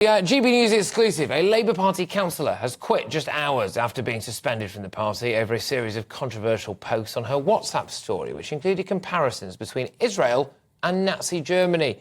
GBNews Exclusive. A Labour Party councillor has quit just hours after being suspended from the party over a series of controversial posts on her WhatsApp story, which included comparisons between Israel and Nazi Germany.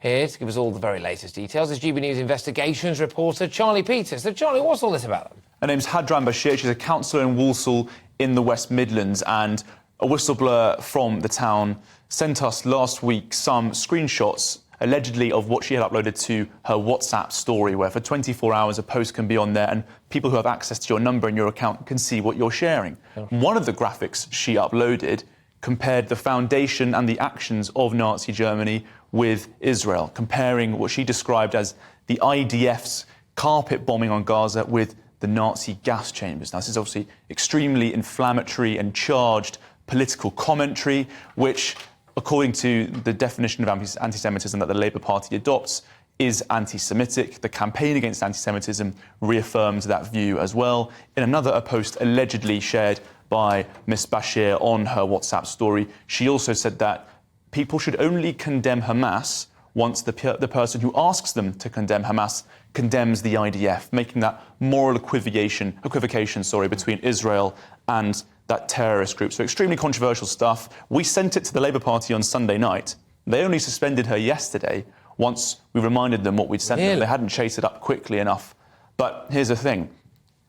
Here to give us all the very latest details is GBNews Investigations reporter Charlie Peters. So, Charlie, what's all this about? Her name's Hajran Bashir. She's a councillor in Walsall in the West Midlands, and a whistleblower from the town sent us last week some screenshots allegedly of what she had uploaded to her WhatsApp story, where for 24 hours a post can be on there and people who have access to your number and your account can see what you're sharing. One of the graphics she uploaded compared the foundation and the actions of Nazi Germany with Israel, comparing what she described as the IDF's carpet bombing on Gaza with the Nazi gas chambers. Now, this is obviously extremely inflammatory and charged political commentary, which, according to the definition of anti-Semitism that the Labour Party adopts, is anti-Semitic. The campaign against anti-Semitism reaffirms that view as well. In another post allegedly shared by Ms Bashir on her WhatsApp story, she also said that people should only condemn Hamas once the person who asks them to condemn Hamas condemns the IDF, making that moral equivocation between Israel and that terrorist group. So extremely controversial stuff. We sent it to the Labour Party on Sunday night. They only suspended her yesterday once we reminded them what we'd sent them. They hadn't chased it up quickly enough. But here's the thing.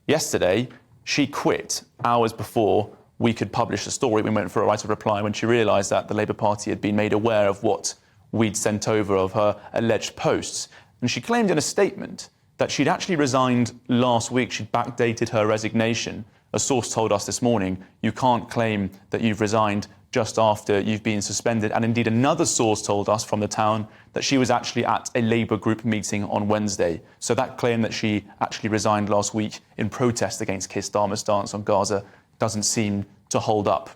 Yesterday, she quit hours before we could publish the story. We went for a right of reply when she realised that the Labour Party had been made aware of what we'd sent over of her alleged posts. And she claimed in a statement that she'd actually resigned last week. She'd backdated her resignation. A source told us this morning, you can't claim that you've resigned just after you've been suspended. And indeed, another source told us from the town that she was actually at a Labour group meeting on Wednesday. So that claim that she actually resigned last week in protest against Keir Starmer's stance on Gaza doesn't seem to hold up.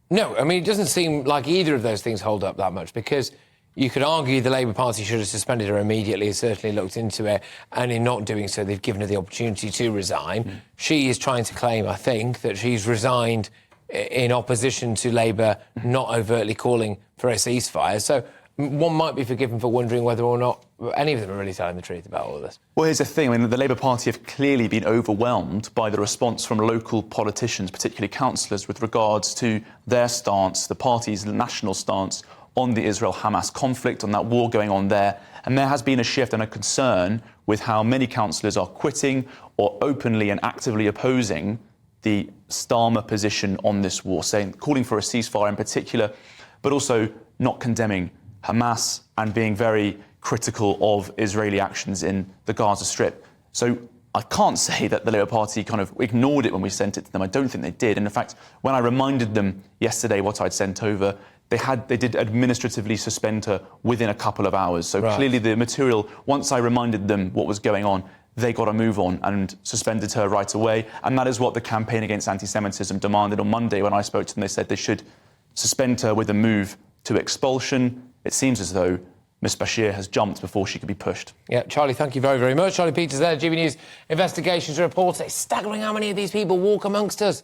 No, I mean, it doesn't seem like either of those things hold up that much, because you could argue the Labour Party should have suspended her immediately, and certainly looked into it, and in not doing so, they've given her the opportunity to resign. She is trying to claim, I think, that she's resigned in opposition to Labour not overtly calling for a ceasefire. So one might be forgiven for wondering whether or not any of them are really telling the truth about all of this. Well, here's the thing. I mean, the Labour Party have clearly been overwhelmed by the response from local politicians, particularly councillors, with regards to their stance, the party's national stance on the Israel-Hamas conflict, on that war going on there. And there has been a shift and a concern with how many councillors are quitting or openly and actively opposing the Starmer position on this war, calling for a ceasefire in particular, but also not condemning Hamas and being very critical of Israeli actions in the Gaza Strip. So I can't say that the Labour Party kind of ignored it when we sent it to them. I don't think they did. And in fact, when I reminded them yesterday what I'd sent over, they did administratively suspend her within a couple of hours. So clearly the material, once I reminded them what was going on, they got a move on and suspended her right away. And that is what the campaign against anti-Semitism demanded on Monday. When I spoke to them, they said they should suspend her with a move to expulsion. It seems as though Ms Bashir has jumped before she could be pushed. Yeah, Charlie, thank you very, very much. Charlie Peters there, GBNews Investigations reporter. It's staggering how many of these people walk amongst us.